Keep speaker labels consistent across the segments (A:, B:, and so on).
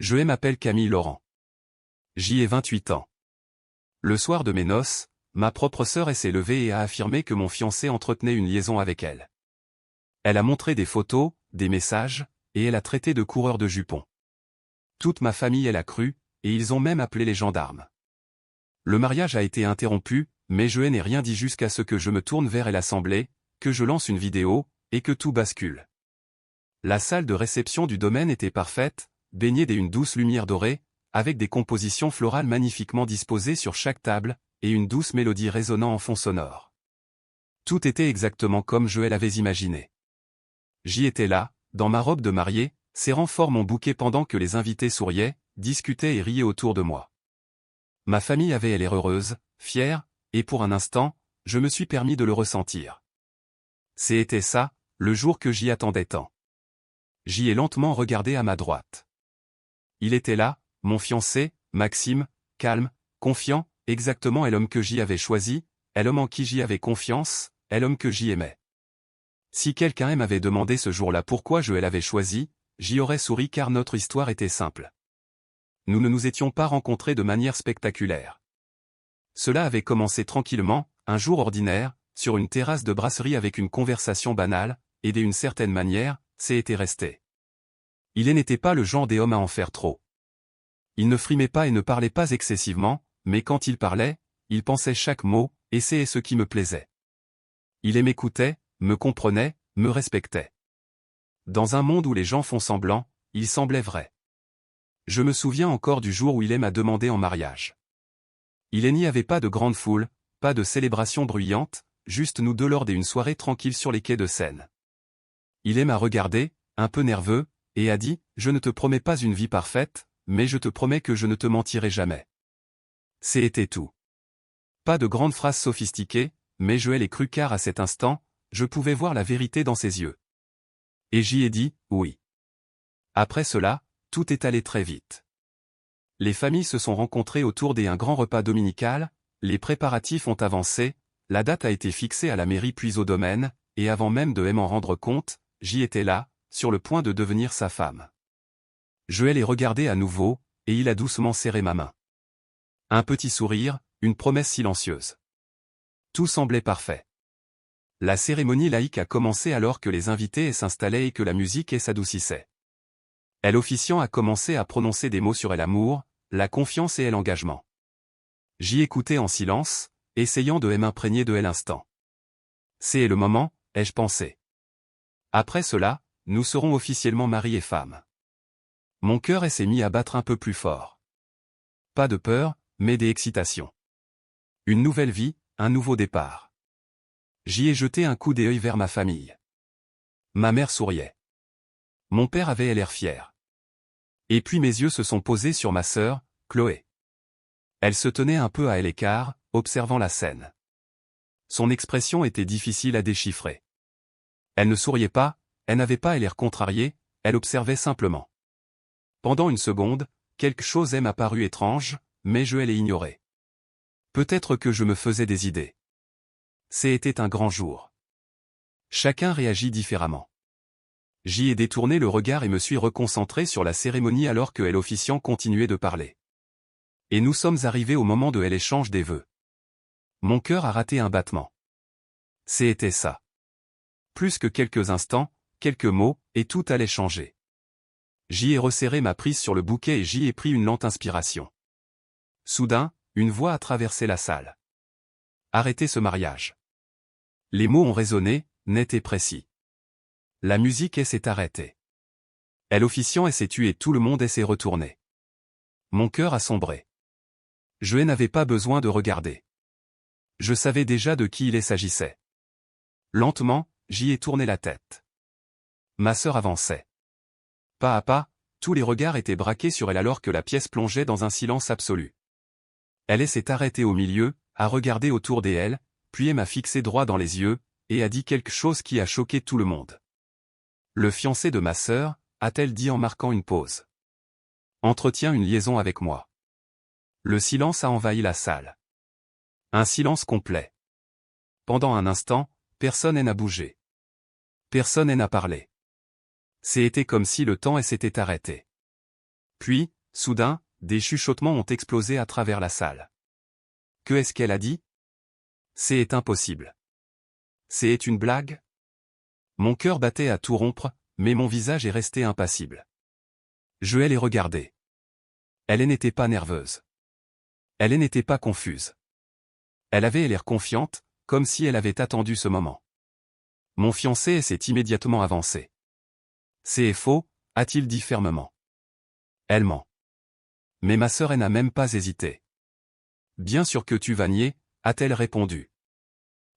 A: Je m'appelle Camille Laurent. J'y ai 28 ans. Le soir de mes noces, ma propre sœur s'est levée et a affirmé que mon fiancé entretenait une liaison avec elle. Elle a montré des photos, des messages, et elle a traité de coureur de jupons. Toute ma famille l'a cru, et ils ont même appelé les gendarmes. Le mariage a été interrompu, mais je n'ai rien dit jusqu'à ce que je me tourne vers l'assemblée, que je lance une vidéo, et que tout bascule. La salle de réception du domaine était parfaite, baignée d'une douce lumière dorée, avec des compositions florales magnifiquement disposées sur chaque table, et une douce mélodie résonnant en fond sonore. Tout était exactement comme je l'avais imaginé. J'y étais là, dans ma robe de mariée, serrant fort mon bouquet pendant que les invités souriaient, discutaient et riaient autour de moi. Ma famille avait l'air heureuse, fière, et pour un instant, je me suis permis de le ressentir. C'était ça, le jour que j'y attendais tant. J'y ai lentement regardé à ma droite. Il était là, mon fiancé, Maxime, calme, confiant, exactement l'homme que j'y avais choisi, l'homme en qui j'y avais confiance, l'homme que j'y aimais. Si quelqu'un m'avait demandé ce jour-là pourquoi je l'avais choisi, j'y aurais souri car notre histoire était simple. Nous ne nous étions pas rencontrés de manière spectaculaire. Cela avait commencé tranquillement, un jour ordinaire, sur une terrasse de brasserie avec une conversation banale, et d'une certaine manière, c'était resté. Il n'était pas le genre des hommes à en faire trop. Il ne frimait pas et ne parlait pas excessivement, mais quand il parlait, il pensait chaque mot, et c'est ce qui me plaisait. Il m'écoutait, me comprenait, me respectait. Dans un monde où les gens font semblant, il semblait vrai. Je me souviens encore du jour où il m'a demandé en mariage. Il n'y avait pas de grande foule, pas de célébration bruyante, juste nous deux lors d'une soirée tranquille sur les quais de Seine. Il m'a regardé, un peu nerveux, et a dit « Je ne te promets pas une vie parfaite, mais je te promets que je ne te mentirai jamais. » C'était tout. Pas de grandes phrases sophistiquées, mais je l'ai cru car à cet instant, je pouvais voir la vérité dans ses yeux. Et j'y ai dit « Oui ». Après cela, tout est allé très vite. Les familles se sont rencontrées autour d'un grand repas dominical, les préparatifs ont avancé, la date a été fixée à la mairie puis au domaine, et avant même de m'en rendre compte, j'y étais là, sur le point de devenir sa femme. Je l'ai regardé à nouveau, et il a doucement serré ma main. Un petit sourire, une promesse silencieuse. Tout semblait parfait. La cérémonie laïque a commencé alors que les invités s'installaient et que la musique s'adoucissait. L'officiant a commencé à prononcer des mots sur l'amour, la confiance et l'engagement. J'y écoutais en silence, essayant de m'imprégner de l'instant. C'est le moment, ai-je pensé. Après cela, nous serons officiellement mari et femme. Mon cœur s'est mis à battre un peu plus fort. Pas de peur, mais d'excitation. Une nouvelle vie, un nouveau départ. J'y ai jeté un coup d'œil vers ma famille. Ma mère souriait. Mon père avait l'air fier. Et puis mes yeux se sont posés sur ma sœur, Chloé. Elle se tenait un peu à l'écart, observant la scène. Son expression était difficile à déchiffrer. Elle ne souriait pas, elle n'avait pas l'air contrariée, elle observait simplement. Pendant une seconde, quelque chose m'a paru étrange, mais je l'ai ignoré. Peut-être que je me faisais des idées. C'était un grand jour. Chacun réagit différemment. J'y ai détourné le regard et me suis reconcentré sur la cérémonie alors que l'officiant continuait de parler. Et nous sommes arrivés au moment de l'échange des vœux. Mon cœur a raté un battement. C'était ça. Plus que quelques instants, quelques mots, et tout allait changer. J'y ai resserré ma prise sur le bouquet et j'y ai pris une lente inspiration. Soudain, une voix a traversé la salle. Arrêtez ce mariage. Les mots ont résonné, nets et précis. La musique s'est arrêtée. L'officiant s'est tué et tout le monde s'est retourné. Mon cœur a sombré. Je n'avais pas besoin de regarder. Je savais déjà de qui il s'agissait. Lentement, j'y ai tourné la tête. Ma sœur avançait. Pas à pas, tous les regards étaient braqués sur elle alors que la pièce plongeait dans un silence absolu. Elle s'est arrêtée au milieu, a regardé autour d'elle, puis m'a fixé droit dans les yeux, et a dit quelque chose qui a choqué tout le monde. Le fiancé de ma sœur, a-t-elle dit en marquant une pause. Entretient une liaison avec moi. Le silence a envahi la salle. Un silence complet. Pendant un instant, personne n'a bougé. Personne n'a parlé. C'était comme si le temps s'était arrêté. Puis, soudain, des chuchotements ont explosé à travers la salle. Que est-ce qu'elle a dit? C'est impossible. C'est une blague? Mon cœur battait à tout rompre, mais mon visage est resté impassible. Je les regardais. Elle n'était pas nerveuse. Elle n'était pas confuse. Elle avait l'air confiante, comme si elle avait attendu ce moment. Mon fiancé s'est immédiatement avancé. C'est faux, a-t-il dit fermement. Elle ment. Mais ma sœur n'a même pas hésité. Bien sûr que tu vas nier, a-t-elle répondu.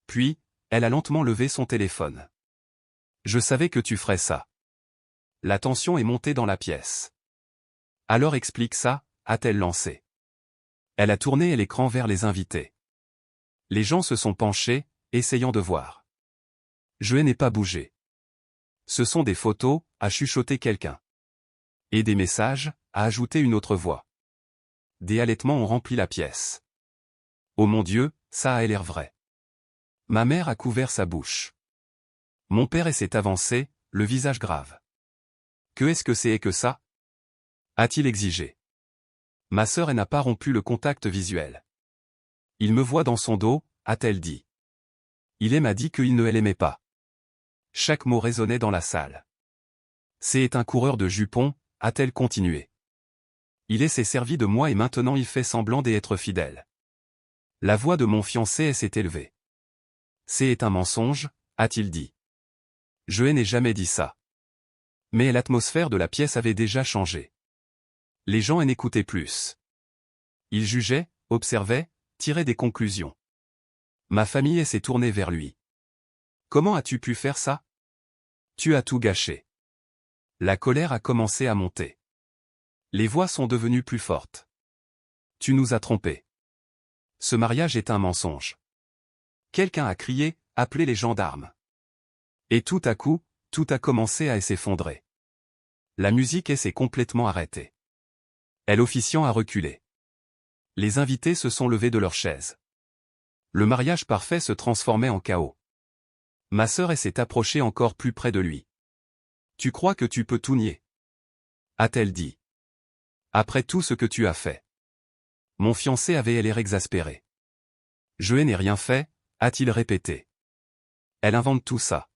A: Puis, elle a lentement levé son téléphone. Je savais que tu ferais ça. La tension est montée dans la pièce. Alors explique ça, a-t-elle lancé. Elle a tourné l'écran vers les invités. Les gens se sont penchés, essayant de voir. Je n'ai pas bougé. Ce sont des photos, a chuchoté quelqu'un. Et des messages, a ajouté une autre voix. Des halètements ont rempli la pièce. Oh mon Dieu, ça a l'air vrai. Ma mère a couvert sa bouche. Mon père s'est avancé, le visage grave. Que est-ce que c'est que ça? A-t-il exigé. Ma sœur n'a pas rompu le contact visuel. Il me voit dans son dos, a-t-elle dit. Il m'a dit qu'il ne l'aimait pas. Chaque mot résonnait dans la salle. C'est un coureur de jupons, a-t-elle continué. Il s'est servi de moi et maintenant il fait semblant d'être fidèle. La voix de mon fiancé s'est élevée. C'est un mensonge, a-t-il dit. Je n'ai jamais dit ça. Mais l'atmosphère de la pièce avait déjà changé. Les gens n'écoutaient plus. Ils jugeaient, observaient, tiraient des conclusions. Ma famille s'est tournée vers lui. Comment as-tu pu faire ça? Tu as tout gâché. La colère a commencé à monter. Les voix sont devenues plus fortes. Tu nous as trompés. Ce mariage est un mensonge. Quelqu'un a crié, appelé les gendarmes. Et tout à coup, tout a commencé à s'effondrer. La musique s'est complètement arrêtée. L'officiant a reculé. Les invités se sont levés de leurs chaises. Le mariage parfait se transformait en chaos. Ma sœur s'est approchée encore plus près de lui. Tu crois que tu peux tout nier? A-t-elle dit. Après tout ce que tu as fait. Mon fiancé avait l'air exaspéré. Je n'ai rien fait, a-t-il répété. Elle invente tout ça.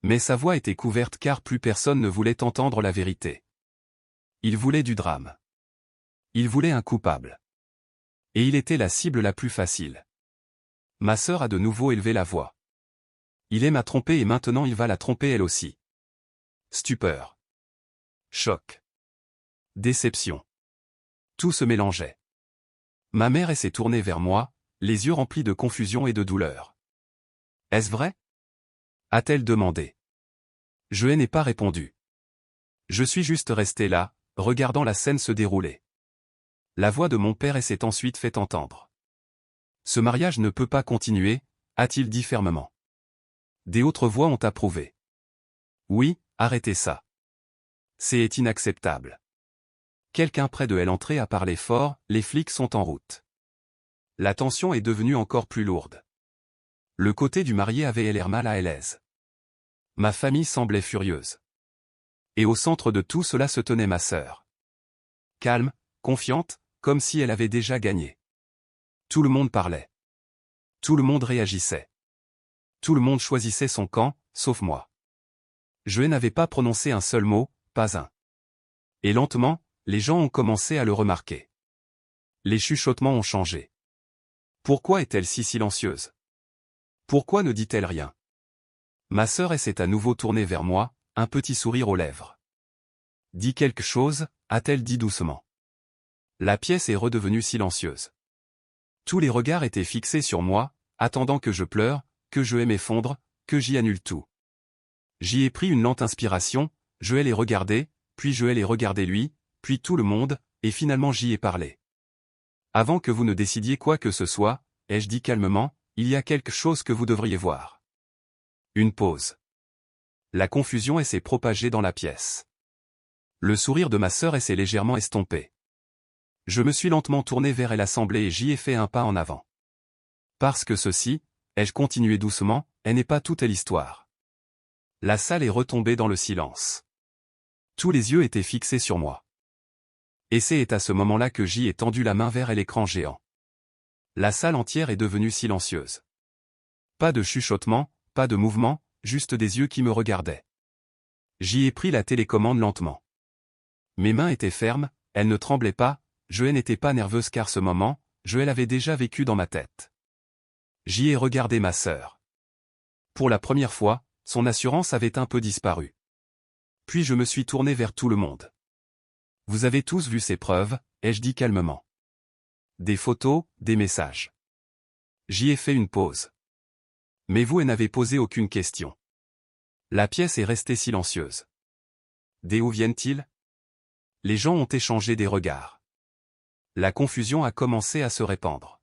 A: Mais sa voix était couverte car plus personne ne voulait entendre la vérité. Il voulait du drame. Il voulait un coupable. Et il était la cible la plus facile. Ma sœur a de nouveau élevé la voix. Il m'a trompé et maintenant il va la tromper elle aussi. Stupeur. Choc. Déception. Tout se mélangeait. Ma mère s'est tournée vers moi, les yeux remplis de confusion et de douleur. Est-ce vrai? A-t-elle demandé. Je n'ai pas répondu. Je suis juste resté là, regardant la scène se dérouler. La voix de mon père s'est ensuite fait entendre. Ce mariage ne peut pas continuer, a-t-il dit fermement. Des autres voix ont approuvé. Oui, arrêtez ça. C'est inacceptable. Quelqu'un près de elle entrait à parler fort, les flics sont en route. La tension est devenue encore plus lourde. Le côté du marié avait l'air mal à l'aise. Ma famille semblait furieuse. Et au centre de tout cela se tenait ma sœur. Calme, confiante, comme si elle avait déjà gagné. Tout le monde parlait. Tout le monde réagissait. Tout le monde choisissait son camp, sauf moi. Je n'avais pas prononcé un seul mot, pas un. Et lentement, les gens ont commencé à le remarquer. Les chuchotements ont changé. Pourquoi est-elle si silencieuse? Pourquoi ne dit-elle rien? Ma sœur s'est à nouveau tournée vers moi, un petit sourire aux lèvres. Dis quelque chose, a-t-elle dit doucement. La pièce est redevenue silencieuse. Tous les regards étaient fixés sur moi, attendant que je pleure, que je m'effondre, que j'y annule tout. J'y ai pris une lente inspiration, je l'ai regardé, puis je l'ai regardé lui, puis tout le monde, et finalement j'y ai parlé. Avant que vous ne décidiez quoi que ce soit, ai-je dit calmement, il y a quelque chose que vous devriez voir. Une pause. La confusion s'est propagée dans la pièce. Le sourire de ma sœur s'est légèrement estompé. Je me suis lentement tourné vers elle assemblée et j'y ai fait un pas en avant. Parce que ceci, ai-je continué doucement, n'est pas toute l'histoire. La salle est retombée dans le silence. Tous les yeux étaient fixés sur moi. Et c'est à ce moment-là que J ai tendu la main vers l'écran géant. La salle entière est devenue silencieuse. Pas de chuchotement, pas de mouvement, juste des yeux qui me regardaient. J'y ai pris la télécommande lentement. Mes mains étaient fermes, elles ne tremblaient pas, je n'étais pas nerveuse car ce moment, je l'avais déjà vécu dans ma tête. J'y ai regardé ma sœur. Pour la première fois, son assurance avait un peu disparu. Puis je me suis tourné vers tout le monde. Vous avez tous vu ces preuves, ai-je dit calmement. Des photos, des messages. J'y ai fait une pause. Mais vous n'avez posé aucune question. La pièce est restée silencieuse. D'où viennent-ils? Les gens ont échangé des regards. La confusion a commencé à se répandre.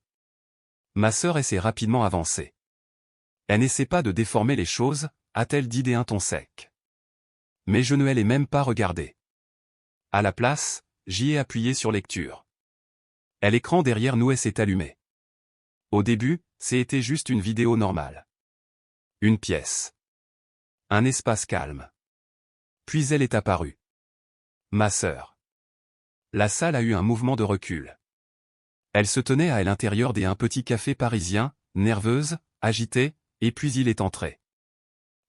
A: Ma sœur s'est rapidement avancée. Elle n'essaie pas de déformer les choses, a-t-elle dit d'un ton sec. Mais je ne l'ai même pas regardé. À la place, j'y ai appuyé sur lecture. L'écran derrière nous s'est allumé. Au début, c'était juste une vidéo normale. Une pièce. Un espace calme. Puis elle est apparue. Ma sœur. La salle a eu un mouvement de recul. Elle se tenait à l'intérieur d'un petit café parisien, nerveuse, agitée, et puis il est entré.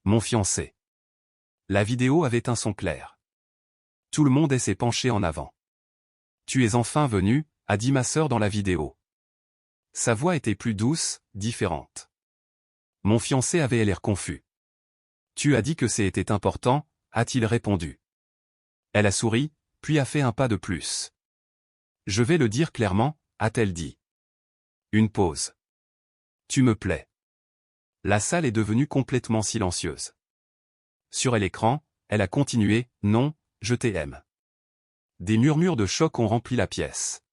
A: Mon fiancé. La vidéo avait un son clair. Tout le monde s'est penché en avant. Tu es enfin venu, a dit ma sœur dans la vidéo. Sa voix était plus douce, différente. Mon fiancé avait l'air confus. Tu as dit que c'était important, a-t-il répondu. Elle a souri, puis a fait un pas de plus. Je vais le dire clairement, a-t-elle dit. Une pause. Tu me plais. La salle est devenue complètement silencieuse. Sur l'écran, elle a continué, non, je t'aime. Des murmures de choc ont rempli la pièce.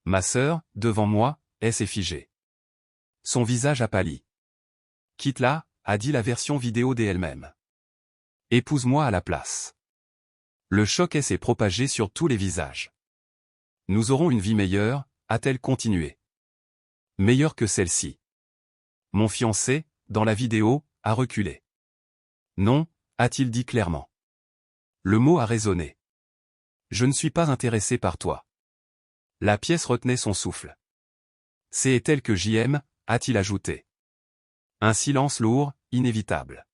A: Ma sœur, devant moi, s'est figée. Son visage a pâli. Quitte-la, a dit la version vidéo d'elle-même. Épouse-moi à la place. Le choc s'est propagé sur tous les visages. Nous aurons une vie meilleure, a-t-elle continué. Meilleure que celle-ci. Mon fiancé, dans la vidéo, a reculé. Non, a-t-il dit clairement. Le mot a résonné. Je ne suis pas intéressé par toi. La pièce retenait son souffle. C'est elle que j'aime, a-t-il ajouté. Un silence lourd, inévitable.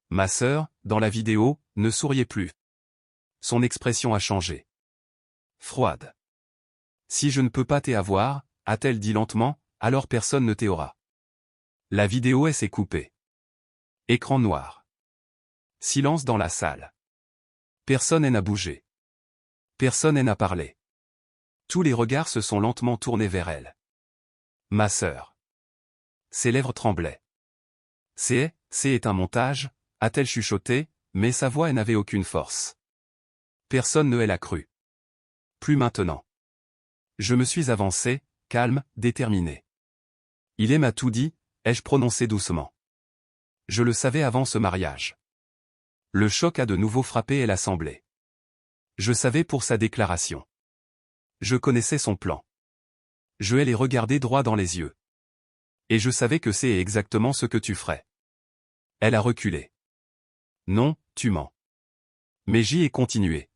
A: Ma sœur, dans la vidéo, ne souriait plus. Son expression a changé. Froide. Si je ne peux pas t'avoir, a-t-elle dit lentement, alors personne ne t'aura. La vidéo s'est coupée. Écran noir. Silence dans la salle. Personne n'a bougé. Personne n'a parlé. Tous les regards se sont lentement tournés vers elle. Ma sœur. Ses lèvres tremblaient. C'est un montage, a-t-elle chuchoté, mais sa voix n'avait aucune force. Personne ne l'a cru. Plus maintenant. Je me suis avancé, calme, déterminé. Il m'a tout dit, ai-je prononcé doucement. Je le savais avant ce mariage. Le choc a de nouveau frappé l'assemblée. Je savais pour sa déclaration. Je connaissais son plan. Je l'ai regardé droit dans les yeux. Et je savais que c'est exactement ce que tu ferais. Elle a reculé. Non, tu mens. Mais j'y ai continué.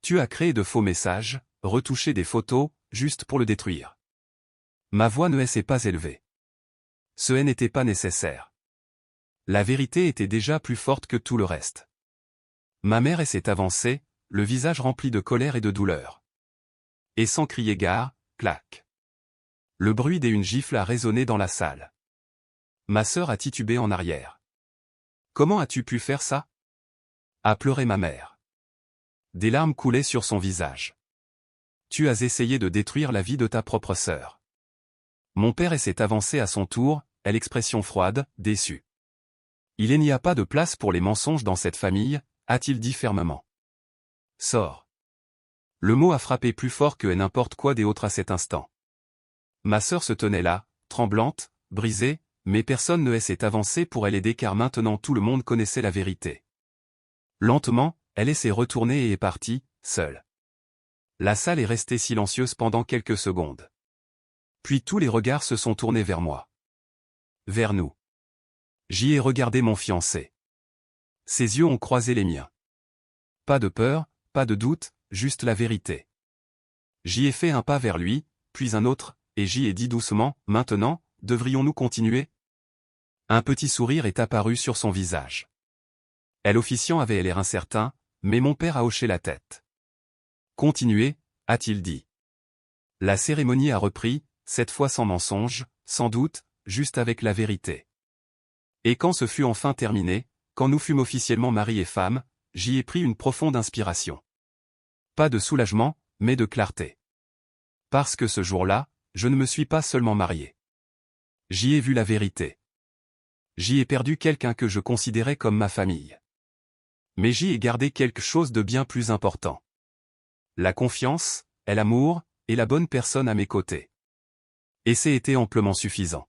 A: Tu as créé de faux messages, retouché des photos, juste pour le détruire. Ma voix ne s'est pas élevée. Ce n'était pas nécessaire. La vérité était déjà plus forte que tout le reste. Ma mère s'est avancée, le visage rempli de colère et de douleur. Et sans crier gare, clac. Le bruit d'une gifle a résonné dans la salle. Ma sœur a titubé en arrière. Comment as-tu pu faire ça? A pleuré ma mère. Des larmes coulaient sur son visage. Tu as essayé de détruire la vie de ta propre sœur. Mon père s'est avancé à son tour, l'expression froide, déçue. Il n'y a pas de place pour les mensonges dans cette famille, a-t-il dit fermement. Sors. Le mot a frappé plus fort que n'importe quoi d'autre à cet instant. Ma sœur se tenait là, tremblante, brisée, mais personne ne s'est avancé pour l'aider car maintenant tout le monde connaissait la vérité. Lentement, elle s'est retournée et est partie, seule. La salle est restée silencieuse pendant quelques secondes. Puis tous les regards se sont tournés vers moi. Vers nous. J'y ai regardé mon fiancé. Ses yeux ont croisé les miens. Pas de peur, pas de doute, juste la vérité. J'y ai fait un pas vers lui, puis un autre, et j'y ai dit doucement, maintenant, devrions-nous continuer? Un petit sourire est apparu sur son visage. Elle officiant avait l'air incertain, mais mon père a hoché la tête. Continuez, a-t-il dit. La cérémonie a repris, cette fois sans mensonge, sans doute, juste avec la vérité. Et quand ce fut enfin terminé, quand nous fûmes officiellement mari et femme, j'y ai pris une profonde inspiration. Pas de soulagement, mais de clarté. Parce que ce jour-là, je ne me suis pas seulement marié. J'y ai vu la vérité. J'y ai perdu quelqu'un que je considérais comme ma famille. Mais j'y ai gardé quelque chose de bien plus important. La confiance, et l'amour, et la bonne personne à mes côtés. Et c'est été amplement suffisant.